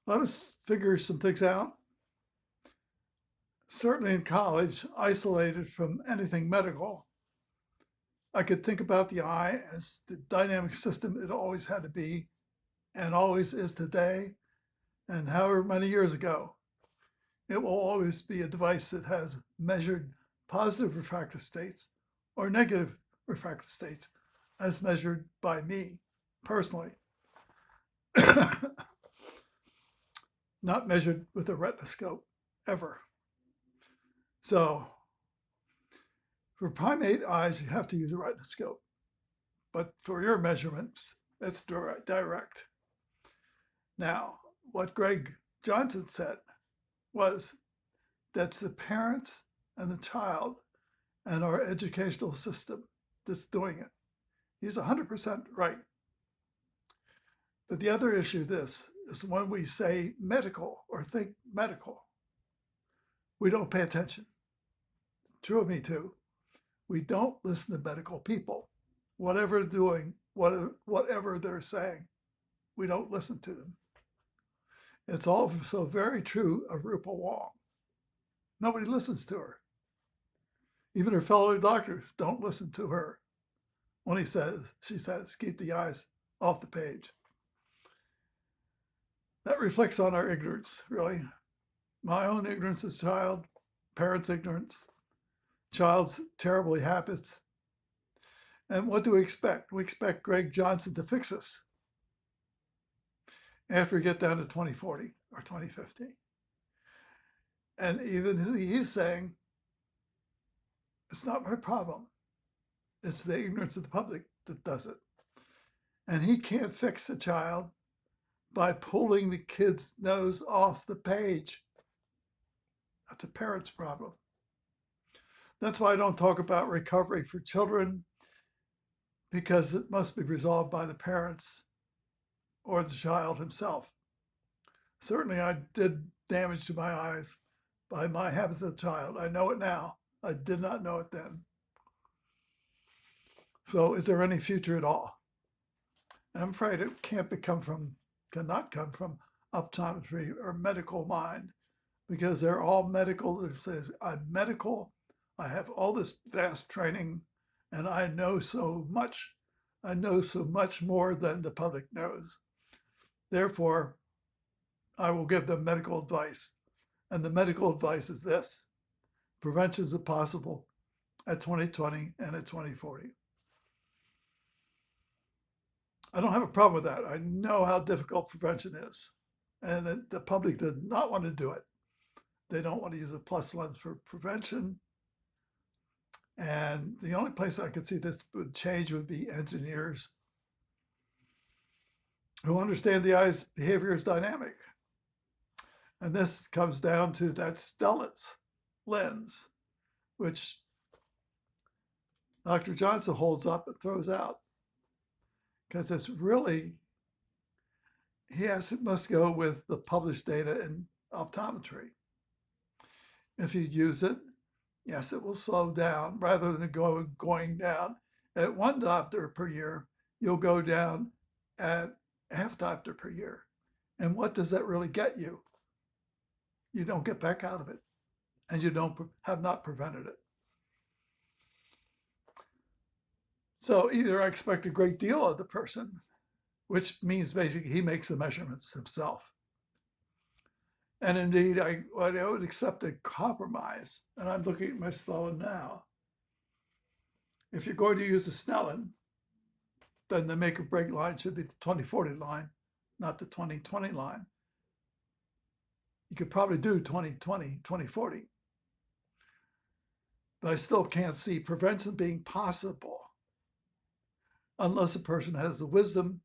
Let us figure some things out. Certainly in college, isolated from anything medical, I could think about the eye as the dynamic system it always had to be and always is today, and however many years ago. It will always be a device that has measured positive refractive states or negative refractive states as measured by me personally, not measured with a retinoscope ever. So for primate eyes, you have to use a retinoscope, but for your measurements, it's direct. Now, what Greg Johnson said was that's the parents and the child and our educational system that's doing it. He's 100% right. But the other issue this is when we say medical or think medical, we don't pay attention. True of me too. We don't listen to medical people. Whatever they're doing, whatever they're saying, we don't listen to them. It's also very true of Rupa Wong. Nobody listens to her. Even her fellow doctors don't listen to her when she says, keep the eyes off the page. That reflects on our ignorance, really. My own ignorance as a child, parents' ignorance, child's terribly habits. And what do we expect? We expect Greg Johnson to fix us after we get down to 2040 or 2050. And even he's saying, it's not my problem. It's the ignorance of the public that does it. And he can't fix the child by pulling the kid's nose off the page. That's a parent's problem. That's why I don't talk about recovery for children, because it must be resolved by the parents or the child himself. Certainly, I did damage to my eyes by my habits as a child. I know it now. I did not know it then. So, is there any future at all? And I'm afraid it cannot come from optometry or medical mind, because they're all medical. It says, I'm medical. I have all this vast training, and I know so much. I know so much more than the public knows. Therefore, I will give them medical advice. And the medical advice is this: prevention is possible at 2020 and at 2040. I don't have a problem with that. I know how difficult prevention is. And the public did not want to do it. They don't want to use a plus lens for prevention. And the only place I could see this would change would be engineers who understand the eye's behavior is dynamic. And this comes down to that Stellitz lens, which Dr. Johnson holds up and throws out. Because it's really, it must go with the published data in optometry. If you use it, yes, it will slow down rather than going down at 1 diopter per year. You'll go down at half diopter per year. And what does that really get you? You don't get back out of it, and you have not prevented it. So either I expect a great deal of the person, which means basically he makes the measurements himself. And indeed, I would accept a compromise. And I'm looking at my Snellen now. If you're going to use a Snellen, then the make or break line should be the 2040 line, not the 2020 line. You could probably do 2020, 2040. But I still can't see prevention being possible unless a person has the wisdom,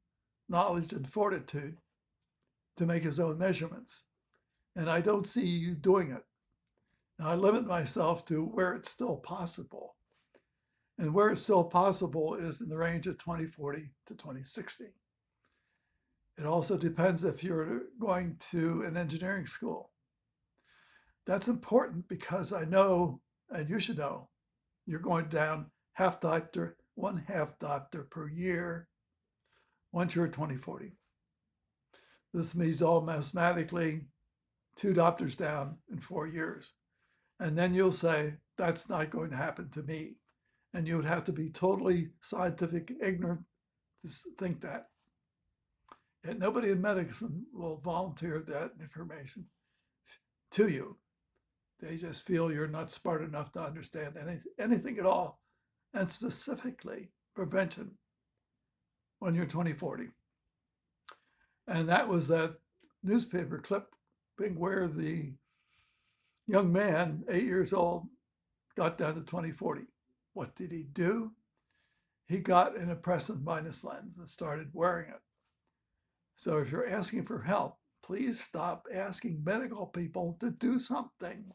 knowledge, and fortitude to make his own measurements. And I don't see you doing it. Now, I limit myself to where it's still possible. And where it's still possible is in the range of 2040 to 2060. It also depends if you're going to an engineering school. That's important because I know, and you should know, you're going down half diopter, 1/2 diopter per year once you're at 2040. This means almost mathematically 2 doctors down in 4 years. And then you'll say, that's not going to happen to me. And you would have to be totally scientific ignorant to think that. And nobody in medicine will volunteer that information to you. They just feel you're not smart enough to understand anything at all, and specifically prevention when you're 20/40. And that was that newspaper clipping where the young man, 8 years old, got down to 20/40. What did he do? He got an impressive minus lens and started wearing it. So if you're asking for help, please stop asking medical people to do something.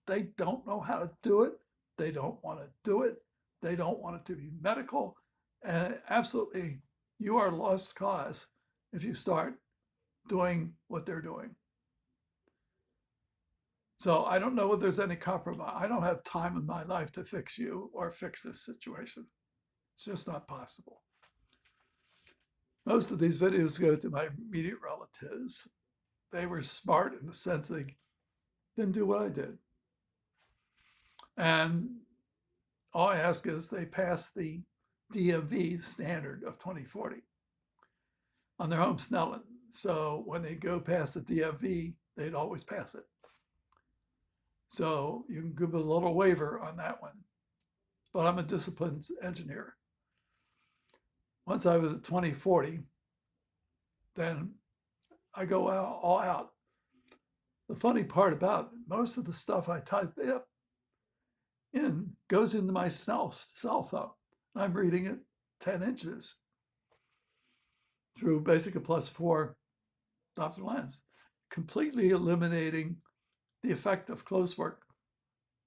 They don't know how to do it. They don't want to do it. They don't want it to be medical. And absolutely, you are lost cause if you start doing what they're doing. So I don't know if there's any compromise. I don't have time in my life to fix you or fix this situation. It's just not possible. Most of these videos go to my immediate relatives. They were smart in the sense they didn't do what I did. And all I ask is they pass the DMV standard of 20/40 on their home Snellen. So when they go past the DMV, they'd always pass it. So you can give a little waiver on that one. But I'm a disciplined engineer. Once I was at 20/40, then I go out, all out. The funny part about it, most of the stuff I type in goes into my cell phone. I'm reading it 10 inches through Basic Plus 4 Doppler lens, completely eliminating the effect of close work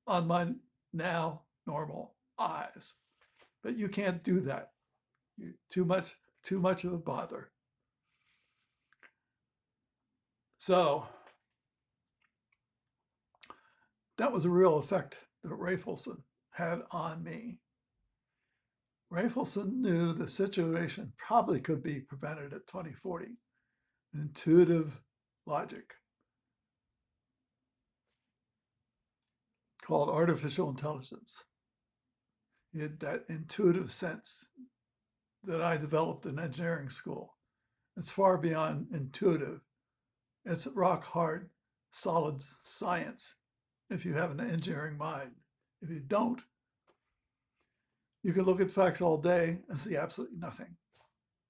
on my now normal eyes. But you can't do that. You're too much of a bother. So that was a real effect that Rafelson had on me. Rafelson knew the situation probably could be prevented at 20/40. Intuitive logic called artificial intelligence. He had that intuitive sense that I developed in engineering school. It's far beyond intuitive. It's rock hard, solid science if you have an engineering mind. If you don't, you can look at facts all day and see absolutely nothing,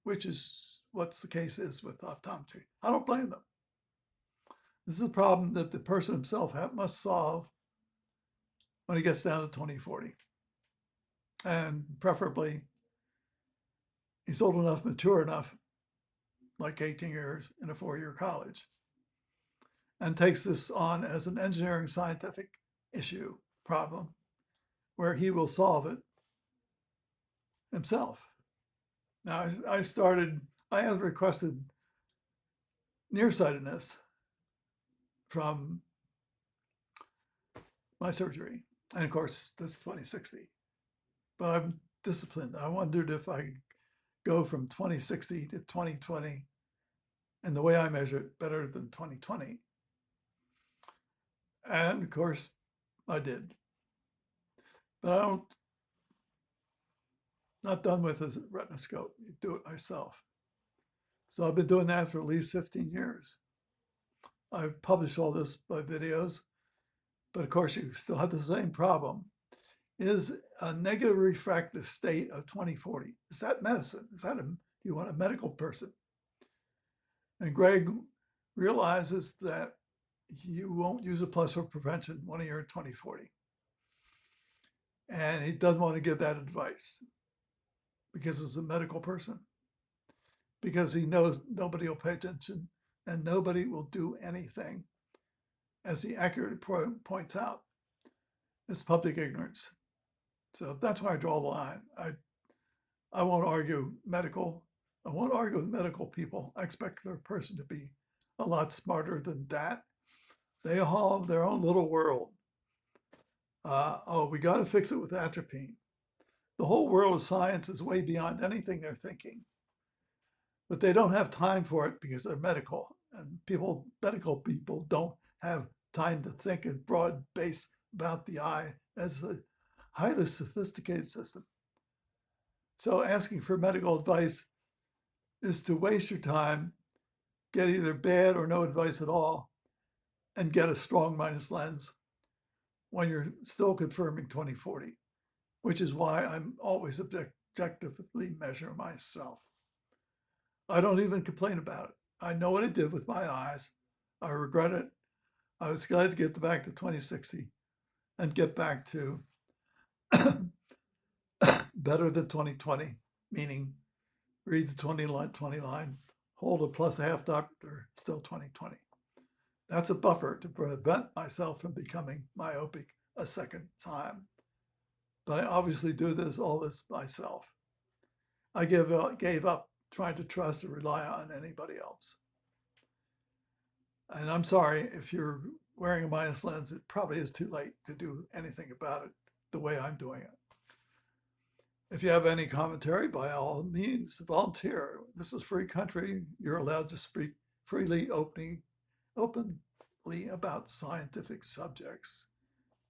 which is what the case is with optometry. I don't blame them. This is a problem that the person himself must solve when he gets down to 20/40. And preferably, he's old enough, mature enough, like 18 years in a 4-year college, and takes this on as an engineering scientific issue problem where he will solve it himself. Now, I have requested nearsightedness from my surgery. And of course, that's 20/60. But I'm disciplined. I wondered if I could go from 20/60 to 20/20, and the way I measure it, better than 20/20. And of course, I did. But not done with a retinoscope. You do it myself. So I've been doing that for at least 15 years. I've published all this by videos, but of course you still have the same problem. Is a negative refractive state of 20/40. Is that medicine? Do you want a medical person? And Greg realizes that you won't use a plus for prevention when you're at 20/40. And he doesn't want to give that advice because it's a medical person, because he knows nobody will pay attention and nobody will do anything. As he accurately points out, it's public ignorance. So that's why I draw the line. I won't argue medical. I won't argue with medical people. I expect their person to be a lot smarter than that. They all have their own little world. We got to fix it with atropine. The whole world of science is way beyond anything they're thinking. But they don't have time for it because they're medical and medical people don't have time to think in broad base about the eye as a highly sophisticated system. So asking for medical advice is to waste your time, get either bad or no advice at all, and get a strong minus lens when you're still confirming 20/40, which is why I'm always objectively measure myself. I don't even complain about it. I know what I did with my eyes. I regret it. I was glad to get back to 20/60 and get back to better than 20/20, meaning read the 20 line, hold a plus a half diopter, still 20/20. That's a buffer to prevent myself from becoming myopic a second time. But I obviously do all this myself. I gave up trying to trust or rely on anybody else. And I'm sorry, if you're wearing a minus lens, it probably is too late to do anything about it the way I'm doing it. If you have any commentary, by all means, volunteer. This is a free country. You're allowed to speak freely, openly about scientific subjects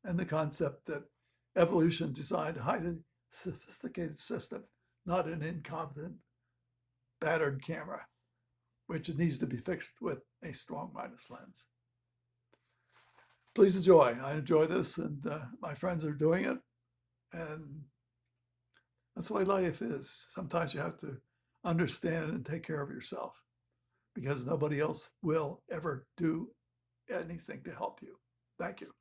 and the concept that evolution designed a highly sophisticated system, not an incompetent, battered camera, which needs to be fixed with a strong minus lens. Please enjoy. I enjoy this, and my friends are doing it, and that's the way life is. Sometimes you have to understand and take care of yourself because nobody else will ever do anything to help you. Thank you.